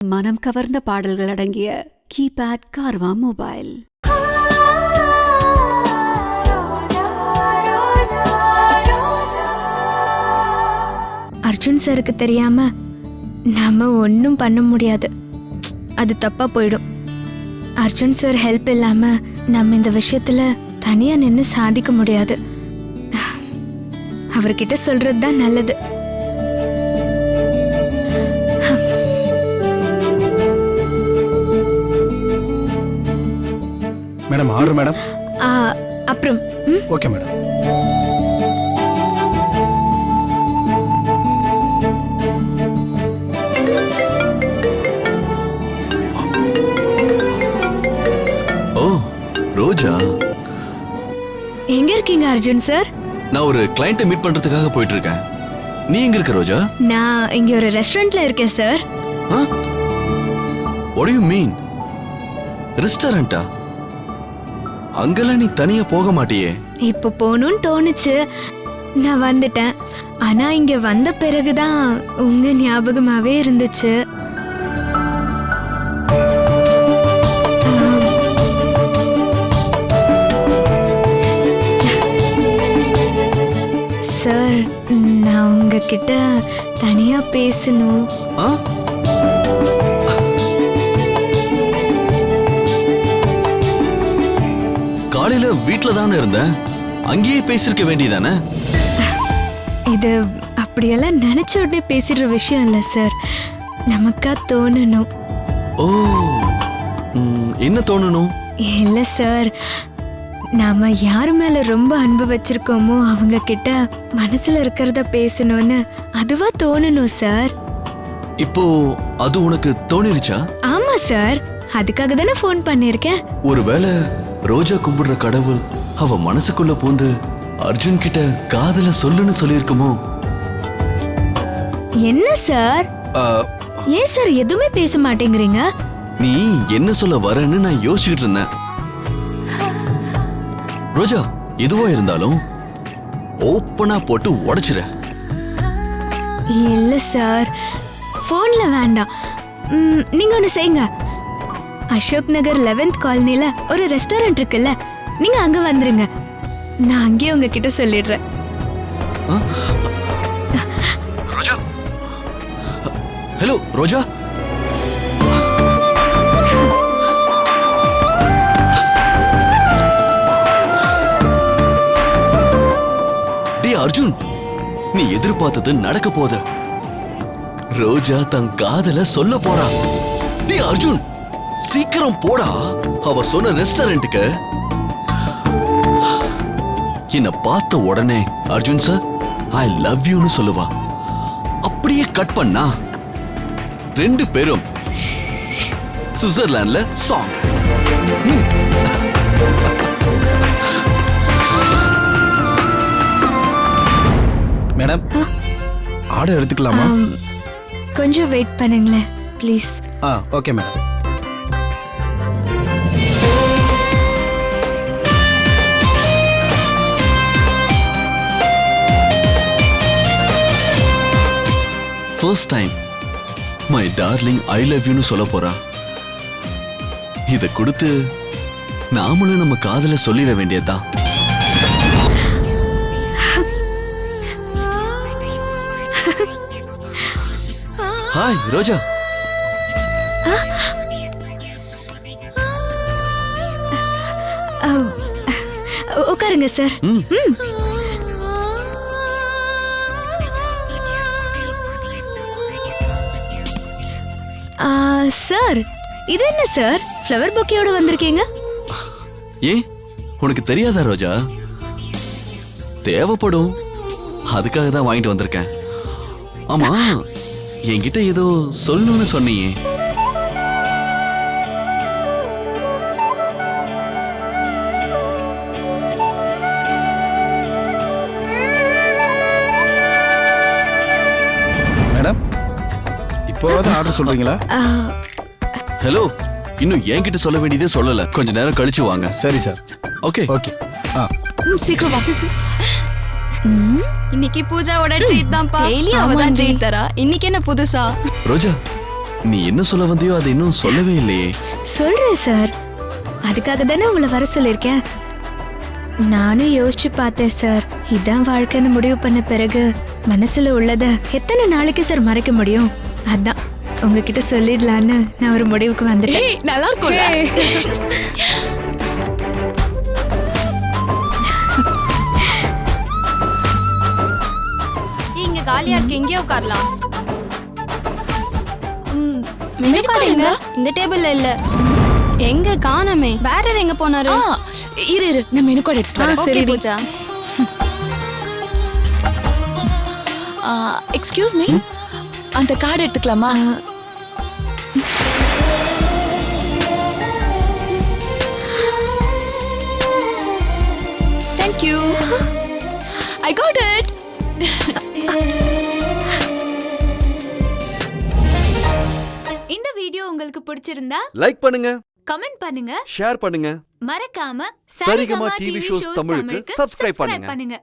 மனம் கவர்ந்த பாடல்கள் அடங்கிய கீபேட் கார்வா மொபைல். அர்ஜுன் சாருக்கு தெரியாம நாம ஒன்றும் பண்ண முடியாது. அது தப்பா போயிடும். அர்ஜுன் சார் ஹெல்ப் இல்லாம நம்ம இந்த விஷயத்துல தனியா நின்று சாதிக்க முடியாது. அவர்கிட்ட சொல்றது தான் நல்லது. Madam order madam. அப்புறம் ஓகே மேடம். ஓ ரோஜா, எங்க இருக்கீங்க அர்ஜுன் சார்? நான் ஒரு கிளையண்ட்டை மீட் பண்றதுக்காக போயிட்டு இருக்கேன். நீ எங்க இருக்க ரோஜா? நான் இங்க ஒரு ரெஸ்டாரண்ட்ல இருக்கேன் sir. What do you mean? ரெஸ்டாரண்டா? அங்கெல்லாம் நீ தனியா போக மாட்டியே. இப்போ போகணும்னு தோணுச்சு, நான் வந்துட்டேன். ஆனா இங்க வந்த பிறகுதான் உங்க ஞாபகமாவே இருந்துச்சு. சார், நான் உங்ககிட்ட தனியா பேசணும். காலையில வீட்ல தானே இருந்தேன், அங்கேயே பேசிருக்க வேண்டியதானே? இது அப்படியெல்லாம் நினைச்ச உடனே பேசிடுற விஷயம் இல்ல சார். நமக்கா தோணணும். ஓ, என்ன தோணணும்? இல்ல சார், நாம யாரு மேல ரொம்ப அன்பு வச்சிருக்கோமோ அவங்க கிட்ட மனசுல இருக்கிறத பேசணும்னு அதுவா தோணணும் சார். இப்போ அது உனக்கு தோணிருச்சா? ஆமா சார், அதுக்காக தானே ஃபோன் பண்ணிருக்கேன். ஒருவேளை ரோஜா கும்பிடுற கடவுள் அவ மனசுக்குள்ள பூந்து அர்ஜுன் கிட்ட காதல சொல்லுன்னு சொல்லிருக்குமோ? என்ன சார்? ஏன் சார் எதுவுமே பேச மாட்டேங்கிறீங்க? நீ என்ன சொல்ல வரேன்னு நான் யோசிச்சுட்டு இருந்தேன். ரோஜா, எதுவா இருந்தாலும் ஓப்பனா போட்டு உடைச்சிர. இல்ல சார், போன்ல வேண்டாம். நீங்க ஒண்ணு செய்யுங்க. அசோக் நகர் 11th காலனில ஒரு ரெஸ்டாரண்ட் இருக்குல்ல, நீங்க அங்க வந்துருங்க. நான் அங்கேயே உங்ககிட்ட சொல்லிடுறேன். ரோஜா, ஹலோ ரோஜா. அர்ஜுன், நீ எதிர்பார்த்தது நடக்க போத. ரோஜா தன் காதல சொல்ல போறா. டே அர்ஜுன், சீக்கிரம் போடா. அவ சொன்ன ரெஸ்டாரண்ட்டுக்கு. என்ன பார்த்த உடனே அர்ஜுன் சார் ஐ லவ் யூன்னு சொல்லுவா. அப்படியே கட் பண்ணா ரெண்டு பேரும் சுவிட்சர்லாந்துல சாங். மேடம் ஆர்டர் எடுத்துக்கலாமா? கொஞ்சம் வெயிட் பண்ணுங்களேன் please. Okay madam. First time my darling I love யூன்னு சொல்ல போறா. இத கொடுத்து நாமளும் நம்ம காதல சொல்லிட வேண்டியதுதான். ஹாய் ரோஜா. உட்காருங்க சார். சார், இது என்ன சார், ஃப்ளவர் பொக்கேயோட வந்திருக்கீங்க? ஏன் உனக்கு தெரியாதா ரோஜா? தேவைப்படும், அதுக்காக தான் வாங்கிட்டு வந்திருக்கேன். ஆமா, என்கிட்ட ஏதோ சொல்லணும்னு சொன்னியே. மேடம், இப்போதான் ஆர்டர் சொல்றீங்களா? ஹலோ, இன்னும் என்கிட்ட சொல்ல வேண்டியதே சொல்லல. கொஞ்ச நேரம் கழிச்சு வாங்க. சரி சார். Okay okay. சீக்கிரம் வா. இன்னைக்கு பூஜாவோட ட்ரீட் தான்ப்பா. டெய்லி அவ தான் ட்ரீட் தரா. இன்னைக்கு என்ன புதுசா? ரோஜா, நீ என்ன சொல்ல வந்தியோ அது இன்னும் சொல்லவே இல்லையே. சொல்றேன் சார், அதுக்காக தானே உங்களை வர சொல்லியிருக்கேன். நானும் யோசிச்சு பார்த்தேன் சார், இதான் வாழ்க்கைன்னு முடிவு பண்ண பிறகு மனசுல உள்ளத எத்தனை நாளைக்கு சார் மறைக்க முடியும்? அதான் உங்ககிட்ட சொல்லிடலான்னு நான் ஒரு முடிவுக்கு வந்துட்டேன். நல்லா இருக்கும். இங்க காலியா இருக்கு, எங்கேயோ உட்காரலாம். மெனு கார்டு எங்க? இந்த டேபிள்ல இல்ல. எங்க காணமே? பேரர் எங்க போனாரு? இரு நான் மெனு கார்டு எடுத்துட்டு வரேன். சரி பூஜா. எக்ஸ்கியூஸ் மீ, அந்த கார்டு எடுத்துக்கலாமா? Thank you. I got it. இந்த வீடியோ உங்களுக்கு பிடிச்சிருந்தா லைக் பண்ணுங்க, கமெண்ட் பண்ணுங்க, ஷேர் பண்ணுங்க, மறக்காம சரிகமா டிவி ஷோஸ் தமிழுக்கு சப்ஸ்கிரைப் பண்ணுங்க.